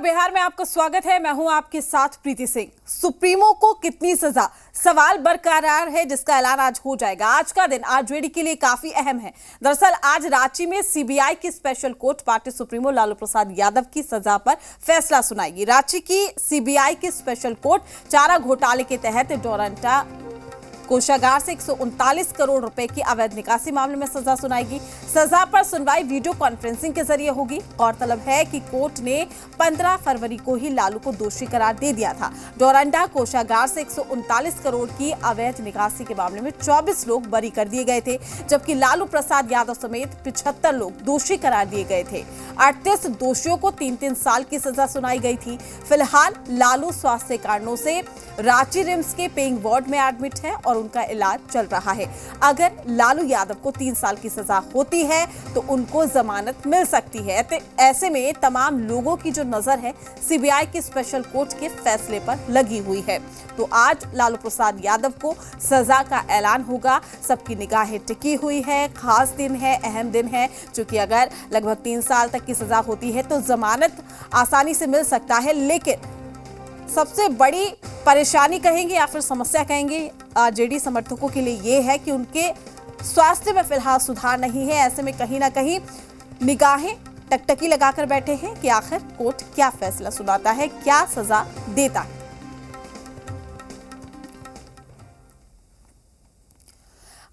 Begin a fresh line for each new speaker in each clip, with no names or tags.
बिहार में आपका स्वागत है। मैं हूं आपके साथ प्रीति सिंह। सुप्रीमो को कितनी सजा, सवाल बरकरार है जिसका ऐलान आज हो जाएगा। आज का दिन आरजेडी के लिए काफी अहम है। दरअसल आज रांची में सीबीआई की special court party supremo Lalu Prasad Yadav की सजा पर फैसला सुनाएगी। रांची की सीबीआई की स्पेशल कोर्ट चारा घोटाले के तहत डोरंटा कोषागार से 139 करोड़ रुपए की अवैध निकासी मामले में सजा सुनाएगी। सजा पर सुनवाई वीडियो कॉन्फ्रेंसिंग के जरिए होगी। गौरतलब है कि कोर्ट ने 15 फरवरी को ही लालू को दोषी करार दे दिया था। डोरंटा कोषागार से 139 करोड़ की अवैध निकासी के मामले में 24 लोग बरी कर दिए गए थे, जबकि लालू प्रसाद यादव समेत 75 लोग दोषी करार दिए गए थे। 38 दोषियों को 3-3 साल की सजा सुनाई गई थी। फिलहाल लालू स्वास्थ्य कारणों से रांची रिम्स के पेइंग वार्ड में एडमिट है और उनका इलाज चल रहा है। अगर लालू यादव को 3 साल की सजा होती है तो उनको जमानत मिल सकती है। ऐसे में तमाम लोगों की जो नजर है सीबीआई के स्पेशल कोर्ट के फैसले पर लगी हुई है। तो आज लालू प्रसाद यादव को सजा का ऐलान होगा। सबकी निगाहें टिकी हुई है। खास दिन है, अहम दिन है, क्योंकि अगर लगभग 3 साल तक की सजा होती है तो जमानत आसानी से मिल सकता है। लेकिन सबसे बड़ी परेशानी कहेंगे या फिर समस्या कहेंगे आरजेडी समर्थकों के लिए ये है कि उनके स्वास्थ्य में फिलहाल सुधार नहीं है। ऐसे में कहीं ना कहीं निगाहें टकटकी लगाकर बैठे हैं कि आखिर कोर्ट क्या फैसला सुनाता है, क्या सजा देता है।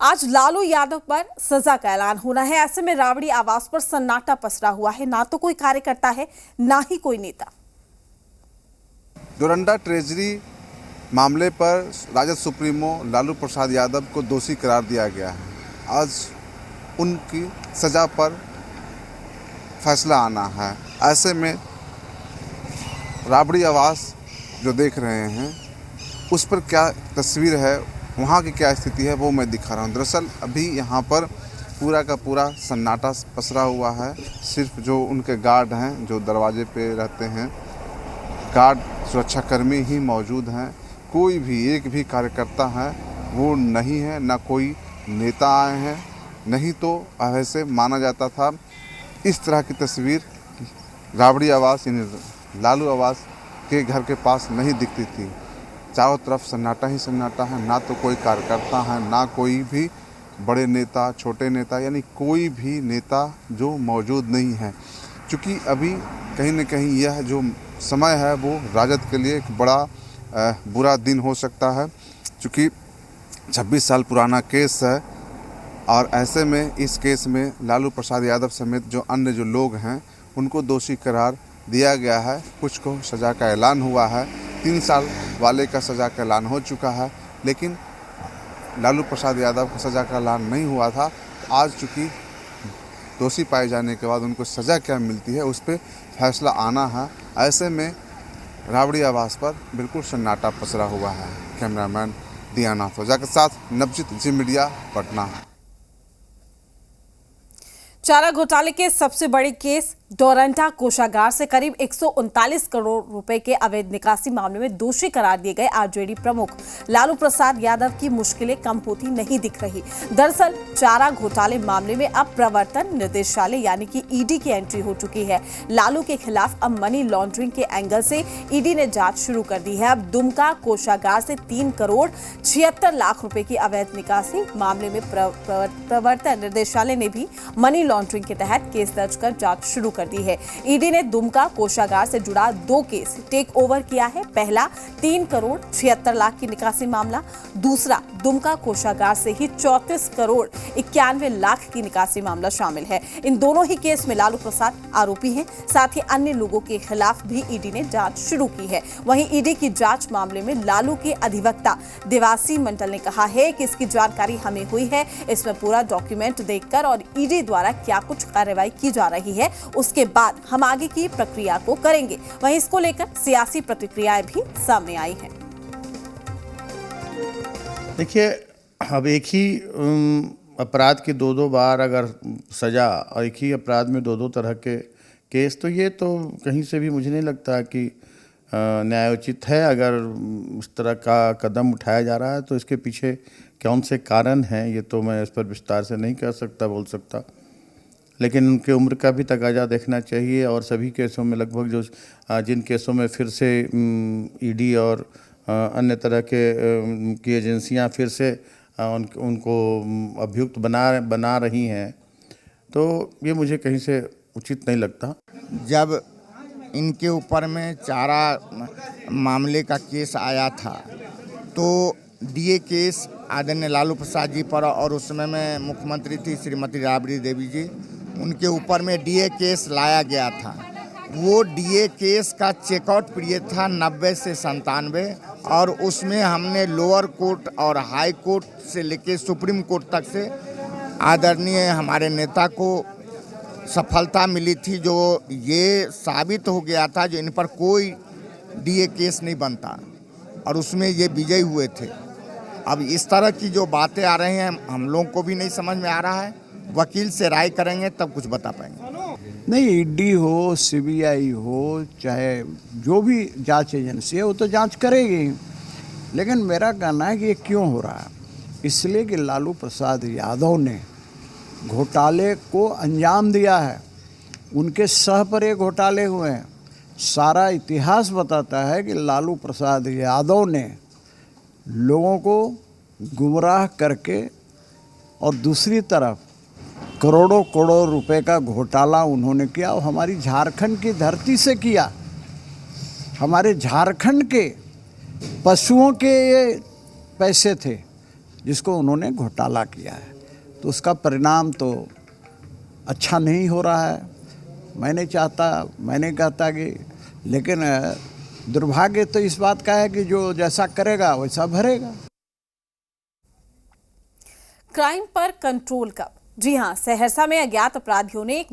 आज लालू यादव पर सजा का ऐलान होना है। ऐसे में राबड़ी आवास पर सन्नाटा पसरा हुआ है। ना तो कोई कार्यकर्ता है, ना ही कोई नेता।
डोरंटा ट्रेजरी मामले पर राजद सुप्रीमो लालू प्रसाद यादव को दोषी करार दिया गया है। आज उनकी सज़ा पर फैसला आना है। ऐसे में राबड़ी आवास जो देख रहे हैं उस पर क्या तस्वीर है, वहाँ की क्या स्थिति है, वो मैं दिखा रहा हूँ। दरअसल अभी यहाँ पर पूरा का पूरा सन्नाटा पसरा हुआ है। सिर्फ जो उनके गार्ड हैं, जो दरवाजे पे रहते हैं, गार्ड सुरक्षाकर्मी ही मौजूद हैं। कोई भी एक भी कार्यकर्ता है वो नहीं है, ना कोई नेता आए हैं, नहीं तो ऐसे माना जाता था। इस तरह की तस्वीर राबड़ी आवास यानी लालू आवास के घर के पास नहीं दिखती थी। चारों तरफ सन्नाटा ही सन्नाटा है। ना तो कोई कार्यकर्ता है, ना कोई भी बड़े नेता, छोटे नेता, यानी कोई भी नेता जो मौजूद नहीं है। क्योंकि अभी कहीं न कहीं यह जो समय है वो राजद के लिए एक बड़ा बुरा दिन हो सकता है, क्योंकि 26 साल पुराना केस है। और ऐसे में इस केस में लालू प्रसाद यादव समेत जो अन्य जो लोग हैं उनको दोषी करार दिया गया है। कुछ को सज़ा का ऐलान हुआ है। 3 साल वाले का सज़ा का ऐलान हो चुका है, लेकिन लालू प्रसाद यादव को सज़ा का ऐलान नहीं हुआ था। आज चूँकि दोषी पाए जाने के बाद उनको सज़ा क्या मिलती है उस पर फैसला आना है। ऐसे में राबड़ी आवास पर बिल्कुल सन्नाटा पसरा हुआ है। कैमरामैन दियानाथ ओझा के साथ नवजीत, जी मीडिया, पटना।
चारा घोटाले के सबसे बड़े केस डोरंटा कोषागार से करीब 139 करोड़ रुपए के अवैध निकासी मामले में दोषी करार दिए गए आरजेडी प्रमुख लालू प्रसाद यादव की मुश्किलें कम होती नहीं दिख रही। दरअसल चारा घोटाले मामले में अब प्रवर्तन निदेशालय यानी कि ईडी की एंट्री हो चुकी है। लालू के खिलाफ अब मनी लॉन्ड्रिंग के एंगल से ईडी ने जांच शुरू कर दी है। अब दुमका कोषागार से 3 करोड़ 76 लाख रुपए की अवैध निकासी मामले में प्रवर्तन निदेशालय ने भी मनी लॉन्ड्रिंग के तहत केस दर्ज कर जांच शुरू कर दी है। ईडी ने दुमका कोषागार से जुड़ा 2 केस टेक ओवर किया है। पहला 3 करोड़ 76 लाख की निकासी मामला, दूसरा दुमका कोषागार से ही 34 करोड़ 91 लाख की निकासी मामला शामिल है। इन दोनों ही केस में लालू प्रसाद आरोपी हैं। साथ ही अन्य लोगों के खिलाफ भी ईडी ने जांच शुरू की है। वहीं ईडी की जांच मामले में लालू के अधिवक्ता देवासी मंडल ने कहा है कि इसकी जानकारी हमें हुई है। इसमें पूरा डॉक्यूमेंट देखकर और ईडी द्वारा क्या कुछ कार्रवाई की जा रही है उसके बाद हम आगे की प्रक्रिया को करेंगे। वहीं इसको लेकर सियासी प्रतिक्रियाएं भी सामने आई हैं।
देखिए, अब एक ही अपराध के 2 बार अगर सजा और एक ही अपराध में 2 तरह के केस, तो ये तो कहीं से भी मुझे नहीं लगता कि न्यायोचित है। अगर इस तरह का कदम उठाया जा रहा है तो इसके पीछे कौन से कारण हैं ये तो मैं इस पर विस्तार से नहीं कह सकता, बोल सकता। लेकिन उनके उम्र का भी तकाजा देखना चाहिए। और सभी केसों में लगभग जो जिन केसों में फिर से ईडी और अन्य तरह की एजेंसियां फिर से उनको अभियुक्त बना रही हैं, तो ये मुझे कहीं से उचित नहीं लगता।
जब इनके ऊपर में चारा मामले का केस आया था तो डीए केस आदरणीय लालू प्रसाद जी पर, और उस समय में मुख्यमंत्री थी श्रीमती राबड़ी देवी जी, उनके ऊपर में डीए केस लाया गया था। वो डीए केस का चेकआउट पीरियड था 90 से 97, और उसमें हमने लोअर कोर्ट और हाई कोर्ट से लेके सुप्रीम कोर्ट तक से आदरणीय हमारे नेता को सफलता मिली थी, जो ये साबित हो गया था जो इन पर कोई डीए केस नहीं बनता, और उसमें ये विजयी हुए थे। अब इस तरह की जो बातें आ रही हैं हम लोगों को भी नहीं समझ में आ रहा है, वकील से राय करेंगे तब कुछ बता पाएंगे।
नहीं, ईडी हो, सीबीआई हो, चाहे जो भी जांच एजेंसी है वो तो जांच करेगी, लेकिन मेरा कहना है कि ये क्यों हो रहा है, इसलिए कि लालू प्रसाद यादव ने घोटाले को अंजाम दिया है, उनके सह पर ये घोटाले हुए हैं। सारा इतिहास बताता है कि लालू प्रसाद यादव ने लोगों को गुमराह करके और दूसरी तरफ करोड़ों करोड़ रुपए का घोटाला उन्होंने किया, और हमारी झारखंड की धरती से किया। हमारे झारखंड के पशुओं के ये पैसे थे जिसको उन्होंने घोटाला किया है, तो उसका परिणाम तो अच्छा नहीं हो रहा है। मैं नहीं कहता कि, लेकिन दुर्भाग्य तो इस बात का है कि जो जैसा करेगा वैसा भरेगा।
क्राइम पर कंट्रोल कब? जी हां, सहरसा में अज्ञात अपराधियों ने एक